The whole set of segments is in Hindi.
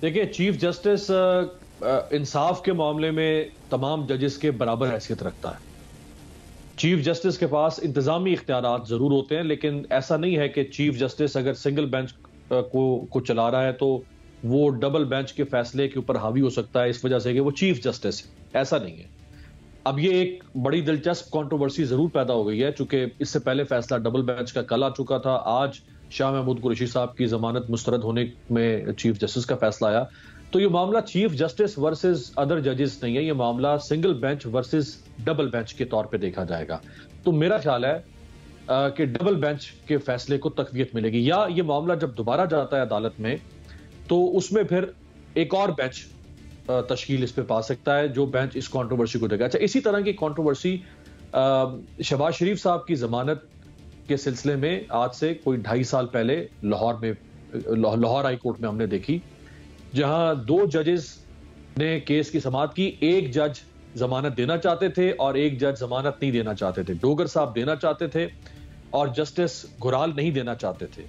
देखिए, चीफ जस्टिस इंसाफ के मामले में तमाम जजेस के बराबर हैसियत रखता है। चीफ जस्टिस के पास इंतजामी इख्तियारात जरूर होते हैं, लेकिन ऐसा नहीं है कि चीफ जस्टिस अगर सिंगल बेंच को चला रहा है तो वो डबल बेंच के फैसले के ऊपर हावी हो सकता है इस वजह से कि वो चीफ जस्टिस है। ऐसा नहीं है। अब ये एक बड़ी दिलचस्प कंट्रोवर्सी जरूर पैदा हो गई है, चूंकि इससे पहले फैसला डबल बेंच का कल आ चुका था। आज शाह महमूद कुरैशी साहब की जमानत मुस्तरद होने में चीफ जस्टिस का फैसला आया। तो ये मामला चीफ जस्टिस वर्सेस अदर जजेस नहीं है, ये मामला single bench versus double bench के तौर पे देखा जाएगा। तो मेरा ख्याल है कि डबल बेंच के फैसले को तकवीयत मिलेगी, या ये मामला जब दोबारा जाता है अदालत में तो उसमें फिर एक और बेंच तश्कील इस पे पा सकता है जो बेंच इस कंट्रोवर्सी को देगा। अच्छा, इसी तरह की कंट्रोवर्सी शहबाज शरीफ साहब की जमानत के सिलसिले में आज से कोई 2.5 साल पहले लाहौर हाई कोर्ट में हमने देखी, जहां 2 जजेस ने केस की समाअत की। एक जज जमानत देना चाहते थे और एक जज जमानत नहीं देना चाहते थे। डोगर साहब देना चाहते थे और जस्टिस गुराल नहीं देना चाहते थे।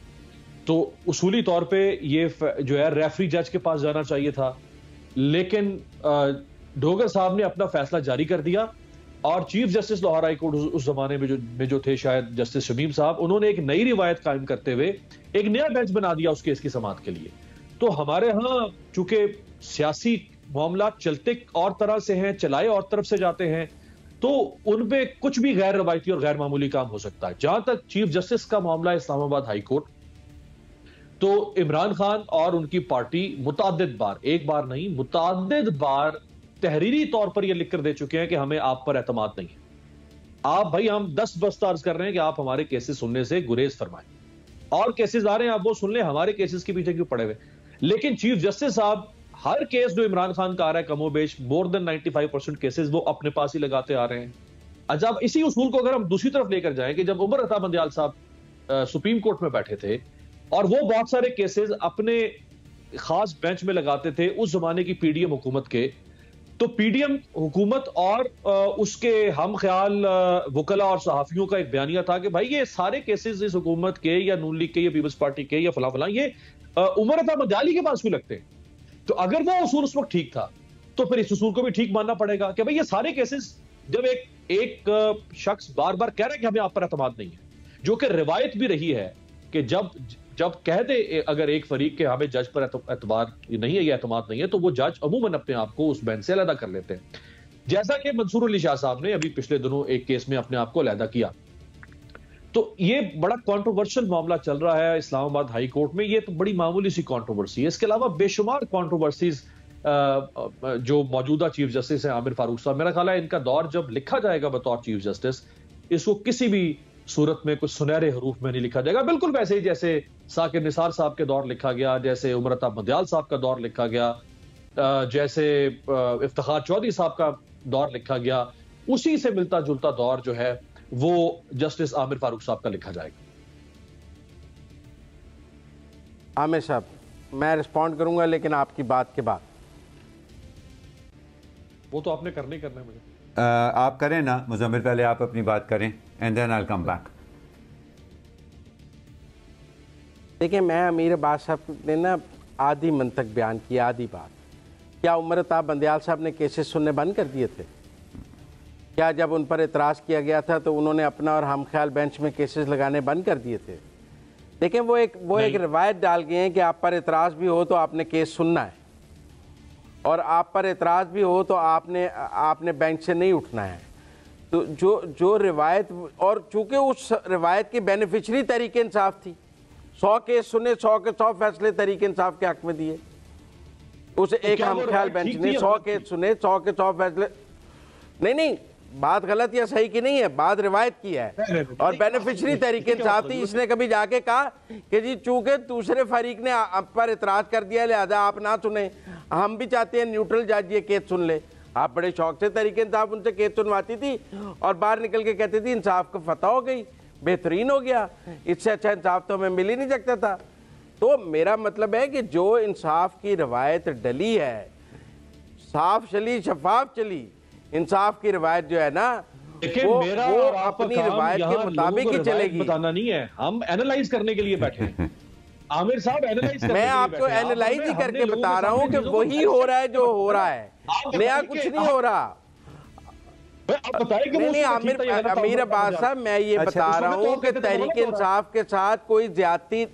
तो उसूली तौर पे ये जो है रेफरी जज के पास जाना चाहिए था, लेकिन डोगर साहब ने अपना फैसला जारी कर दिया और chief justice Lahore high court उस जमाने में जो थे शायद जस्टिस शमीम साहब, उन्होंने एक नई रिवायत कायम करते हुए एक नया बेंच बना दिया उस केस की समाअत के लिए। तो हमारे यहां चूंकि सियासी मामला चलते और तरह से हैं, चलाए और तरफ से जाते हैं, तो उनपे कुछ भी गैर रवायती और गैर मामूली काम हो सकता है। जहां तक चीफ जस्टिस का मामला इस्लामाबाद हाई कोर्ट, तो इमरान खान और उनकी पार्टी मुताद्दिद बार, एक बार नहीं मुताद्दिद बार तहरीरी तौर पर यह लिखकर दे चुके हैं कि हमें आप पर एतमाद नहीं है। आप भाई, हम 10 बस्ता अर्ज कर रहे हैं कि आप हमारे केसेस सुनने से गुरेज फरमाएं, और केसेस आ रहे हैं आप वो सुन लें, हमारे केसेस के पीछे क्यों पड़े हुए। लेकिन चीफ जस्टिस साहब हर केस जो इमरान खान का आ रहा है, कमोबेश मोर देन 95% केसेस वो अपने पास ही लगाते आ रहे हैं। अच्छा, अब इसी उसूल को अगर हम दूसरी तरफ लेकर जाएं कि जब उमर अता बंदियाल साहब सुप्रीम कोर्ट में बैठे थे और वो बहुत सारे केसेस अपने खास बेंच में लगाते थे उस जमाने की पीडीएम हुकूमत के, तो पीडीएम हुकूमत और उसके हम ख्याल वकला और सहाफियों का एक बयानिया था कि भाई ये सारे केसेस इस हुकूमत के या नून लीग के या पीपल्स पार्टी के या फला फला ये उमर अता बंदियाली के पास क्यों लगते हैं। तो अगर वो उसूल उस वक्त ठीक था तो फिर इस उसूल को भी ठीक मानना पड़ेगा कि भाई ये सारे केसेस जब एक शख्स बार बार कह रहा है कि हमें आप पर एतमाद नहीं है, जो कि रिवायत भी रही है कि जब कह दे अगर एक फरीक के हमें जज पर एतबार नहीं है या एतमाद नहीं है, तो वो जज अमूमन अपने आप को उस बेंच से अलहदा कर लेते हैं। जैसा कि मंसूर अली शाह साहब ने अभी पिछले दिनों एक केस में अपने आप को अलहदा किया। तो ये बड़ा कंट्रोवर्शियल मामला चल रहा है इस्लामाबाद हाई कोर्ट में। ये तो बड़ी मामूली सी कंट्रोवर्सी है। इसके अलावा बेशुमार कंट्रोवर्सीज जो मौजूदा चीफ जस्टिस हैं आमिर फारूक साहब, मेरा ख्याल है इनका दौर जब लिखा जाएगा बतौर चीफ जस्टिस, इसको किसी भी सूरत में कुछ सुनहरे हरूफ में नहीं लिखा जाएगा। बिल्कुल वैसे ही जैसे साकिर निसार साहब के दौर लिखा गया, जैसे उमर अता बंदियाल साहब का दौर लिखा गया, जैसे इफ्तिखार चौधरी साहब का दौर लिखा गया, उसी से मिलता जुलता दौर जो है वो जस्टिस आमिर फारूक साहब का लिखा जाएगा। आमिर साहब, मैं रिस्पॉन्ड करूंगा लेकिन आपकी बात के बाद। वो तो आपने करना ही करना है मुझे। आप करें ना मुज़म्मिल, पहले आप अपनी बात करें and then I will come back. देखिए, मैं अमीर अब्बास साहब ने ना आधी मंतक बयान की, आधी बात। क्या उमर अता बंदियाल साहब ने केसेस सुनने बंद कर दिए थे? क्या जब उन पर एतराज़ किया गया था तो उन्होंने अपना और हम ख्याल बेंच में केसेस लगाने बंद कर दिए थे? देखिए, वो एक रिवायत डाल गए हैं कि आप पर एतराज़ भी हो तो आपने केस सुनना है, और आप पर एतराज़ भी हो तो आपने बेंच से नहीं उठना है। तो जो रिवायत, और चूँकि उस रिवायत की बेनिफिशरी तरीके इंसाफ थी, 100 केस सुने, 100 के 100 फैसले तरीके इंसाफ के हक में दिए। उस एक हम ख्याल बेंच ने 100 केस सुने, 100 के 100 फैसले, नहीं, बात गलत या सही की नहीं है, बात रिवायत की है। और बेनिफिशरी तरीके इंसाफ थी। इसने कभी जाके कहा कि जी चूंकि दूसरे फरीक ने आप पर इतराज कर दिया लिहाजा आप ना सुने, हम भी चाहते हैं न्यूट्रल जज ये केस सुन ले। आप बड़े शौक से तरीके इंसाफ उनसे केस सुनवाती थी और बाहर निकल के कहती थी इंसाफ को फतह हो गई, बेहतरीन हो गया, इससे अच्छा इंसाफ तो हमें मिल ही नहीं सकता था। तो मेरा मतलब है कि जो इंसाफ की रवायत डली है, साफ चली, शफाफ चली, इंसाफ की रिवायत जो है ना वो अपनी रिवायत के मुताबिक ही चलेगी। बताना नहीं है, हम एनालाइज करने के लिए बैठे हैं। आमिर साहब एनालाइज मैं आपको एनालाइज ही करके बता रहा हूँ कि वही हो रहा है जो हो रहा है, नया कुछ नहीं हो रहा। नहीं अमीर अब्बास साहब, मैं ये बता रहा हूँ कि तहरीक इंसाफ के साथ कोई ज्यादती,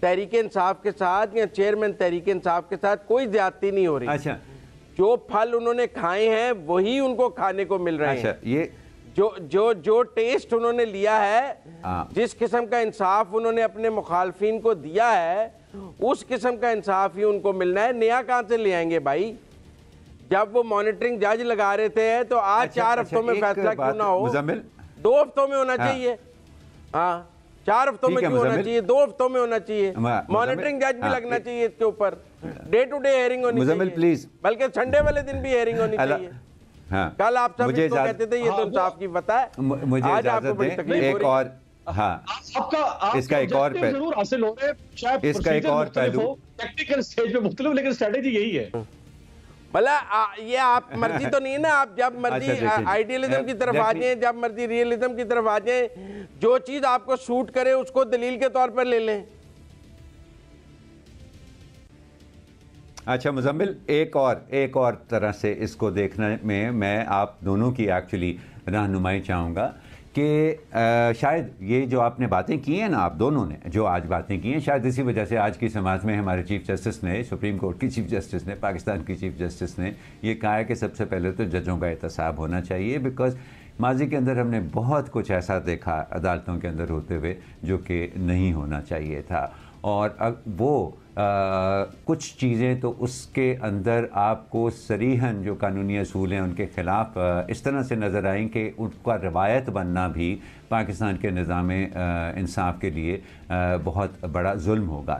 तहरीक इंसाफ के साथ या चेयरमैन तहरीक इंसाफ के साथ कोई ज्यादती नहीं हो रही। अच्छा, जो फल उन्होंने खाए हैं वही उनको खाने को मिल रहे हैं। ये जो टेस्ट उन्होंने लिया है, जिस किस्म का इंसाफ उन्होंने अपने मुखालफिन को दिया है, उस किस्म का इंसाफ ही उनको मिलना है। नया कहां से ले आएंगे भाई? जब वो मॉनिटरिंग जज लगा रहे थे तो आज 4 हफ्तों में फैसला क्यों ना हो? 2 हफ्तों में होना चाहिए। हाँ, 4 हफ्तों में क्यों होना चाहिए? 2 हफ्तों में होना चाहिए। मॉनिटरिंग जज भी लगना चाहिए इसके ऊपर। डे टू डे हेयरिंग होनी चाहिए, प्लीज, बल्कि संडे वाले दिन भी हेयरिंग होनी चाहिए। हाँ, कल आप सब इसको कहते थे ये तो इंसाफ की बता है, मुझे आज आपको बड़ी तकलीफ हो एक रही। और, हाँ, इसका एक और पहलू जरूर हासिल हो रहे हैं, शायद इसका एक और पहलू टेक्निकल स्टेज पे मुख्तलिफ, लेकिन स्ट्रेटेजी यही है। भला ये आप मर्जी तो नहीं है ना, आप जब मर्जी आइडियलिज्म की तरफ आ जाएं, जब मर्जी रियलिज्म की तरफ आ जाएं, जो चीज आपको सूट करे उसको दलील के तौर पर ले लें। अच्छा मुजम्मिल, एक और तरह से इसको देखने में मैं आप दोनों की एक्चुअली रहनुमाई चाहूँगा कि शायद ये जो आपने बातें की हैं ना, आप दोनों ने जो आज बातें की हैं, शायद इसी वजह से आज की समाज में हमारे चीफ जस्टिस ने, सुप्रीम कोर्ट की चीफ जस्टिस ने, पाकिस्तान की चीफ जस्टिस ने ये कहा है कि सबसे पहले तो जजों का एहतसाब होना चाहिए। बिकॉज माजी के अंदर हमने बहुत कुछ ऐसा देखा अदालतों के अंदर होते हुए जो कि नहीं होना चाहिए था, और अब वो कुछ चीज़ें तो उसके अंदर आपको सरीहन जो कानूनी असूल हैं उनके ख़िलाफ़ इस तरह से नज़र आएँ कि उनका रवायत बनना भी पाकिस्तान के निज़ाम इंसाफ के लिए बहुत बड़ा जुल्म होगा।